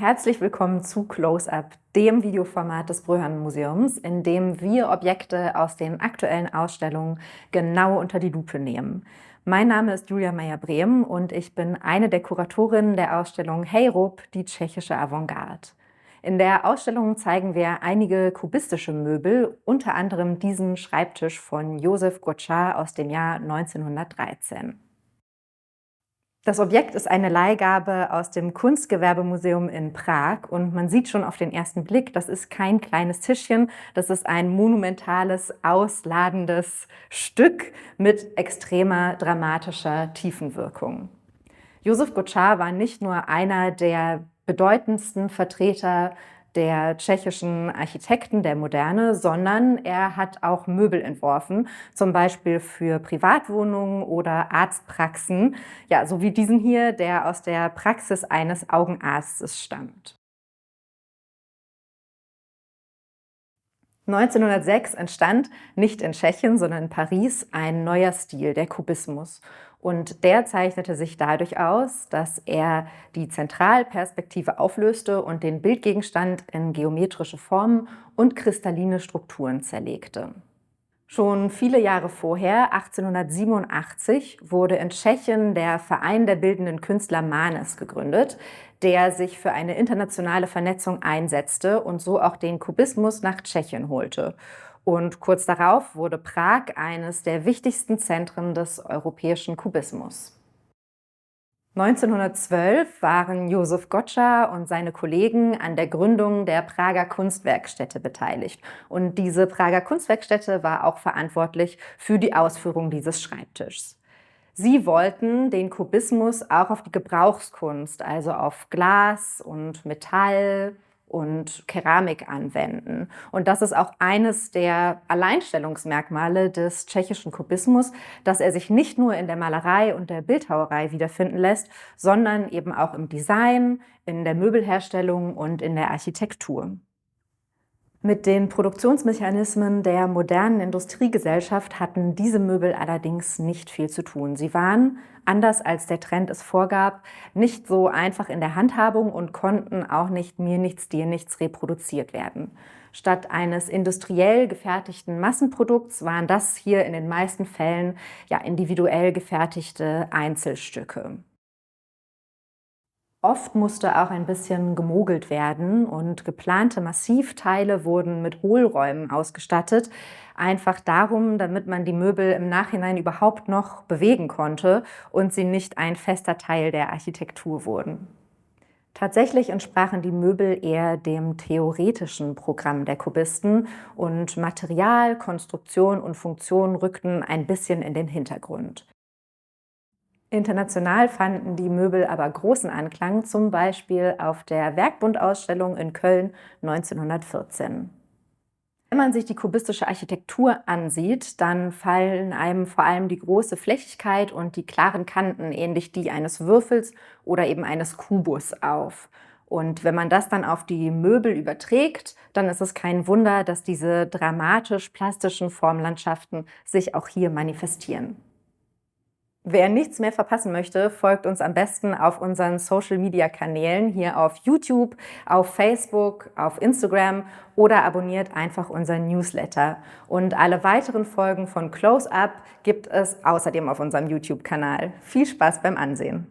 Herzlich willkommen zu Close-Up, dem Videoformat des Bröhan-Museums, in dem wir Objekte aus den aktuellen Ausstellungen genau unter die Lupe nehmen. Mein Name ist Julia Meyer-Brehm und ich bin eine der Kuratorinnen der Ausstellung Hejrób, die tschechische Avantgarde. In der Ausstellung zeigen wir einige kubistische Möbel, unter anderem diesen Schreibtisch von Josef Goča aus dem Jahr 1913. Das Objekt ist eine Leihgabe aus dem Kunstgewerbemuseum in Prag und man sieht schon auf den ersten Blick, das ist kein kleines Tischchen, das ist ein monumentales, ausladendes Stück mit extremer dramatischer Tiefenwirkung. Josef Goča war nicht nur einer der bedeutendsten Vertreter der tschechischen Architekten der Moderne, sondern er hat auch Möbel entworfen, zum Beispiel für Privatwohnungen oder Arztpraxen, ja, so wie diesen hier, der aus der Praxis eines Augenarztes stammt. 1906 entstand nicht in Tschechien, sondern in Paris ein neuer Stil, der Kubismus. Und der zeichnete sich dadurch aus, dass er die Zentralperspektive auflöste und den Bildgegenstand in geometrische Formen und kristalline Strukturen zerlegte. Schon viele Jahre vorher, 1887, wurde in Tschechien der Verein der bildenden Künstler Mánes gegründet, der sich für eine internationale Vernetzung einsetzte und so auch den Kubismus nach Tschechien holte. Und kurz darauf wurde Prag eines der wichtigsten Zentren des europäischen Kubismus. 1912 waren Josef Goča und seine Kollegen an der Gründung der Prager Kunstwerkstätte beteiligt. Und diese Prager Kunstwerkstätte war auch verantwortlich für die Ausführung dieses Schreibtischs. Sie wollten den Kubismus auch auf die Gebrauchskunst, also auf Glas und Metall und Keramik anwenden. Und das ist auch eines der Alleinstellungsmerkmale des tschechischen Kubismus, dass er sich nicht nur in der Malerei und der Bildhauerei wiederfinden lässt, sondern eben auch im Design, in der Möbelherstellung und in der Architektur. Mit den Produktionsmechanismen der modernen Industriegesellschaft hatten diese Möbel allerdings nicht viel zu tun. Sie waren, anders als der Trend es vorgab, nicht so einfach in der Handhabung und konnten auch nicht mir nichts, dir nichts reproduziert werden. Statt eines industriell gefertigten Massenprodukts waren das hier in den meisten Fällen ja individuell gefertigte Einzelstücke. Oft musste auch ein bisschen gemogelt werden und geplante Massivteile wurden mit Hohlräumen ausgestattet, einfach darum, damit man die Möbel im Nachhinein überhaupt noch bewegen konnte und sie nicht ein fester Teil der Architektur wurden. Tatsächlich entsprachen die Möbel eher dem theoretischen Programm der Kubisten und Material, Konstruktion und Funktion rückten ein bisschen in den Hintergrund. International fanden die Möbel aber großen Anklang, zum Beispiel auf der Werkbund-Ausstellung in Köln 1914. Wenn man sich die kubistische Architektur ansieht, dann fallen einem vor allem die große Flächigkeit und die klaren Kanten, ähnlich die eines Würfels oder eben eines Kubus, auf. Und wenn man das dann auf die Möbel überträgt, dann ist es kein Wunder, dass diese dramatisch-plastischen Formlandschaften sich auch hier manifestieren. Wer nichts mehr verpassen möchte, folgt uns am besten auf unseren Social-Media-Kanälen hier auf YouTube, auf Facebook, auf Instagram oder abonniert einfach unseren Newsletter. Und alle weiteren Folgen von Close-Up gibt es außerdem auf unserem YouTube-Kanal. Viel Spaß beim Ansehen!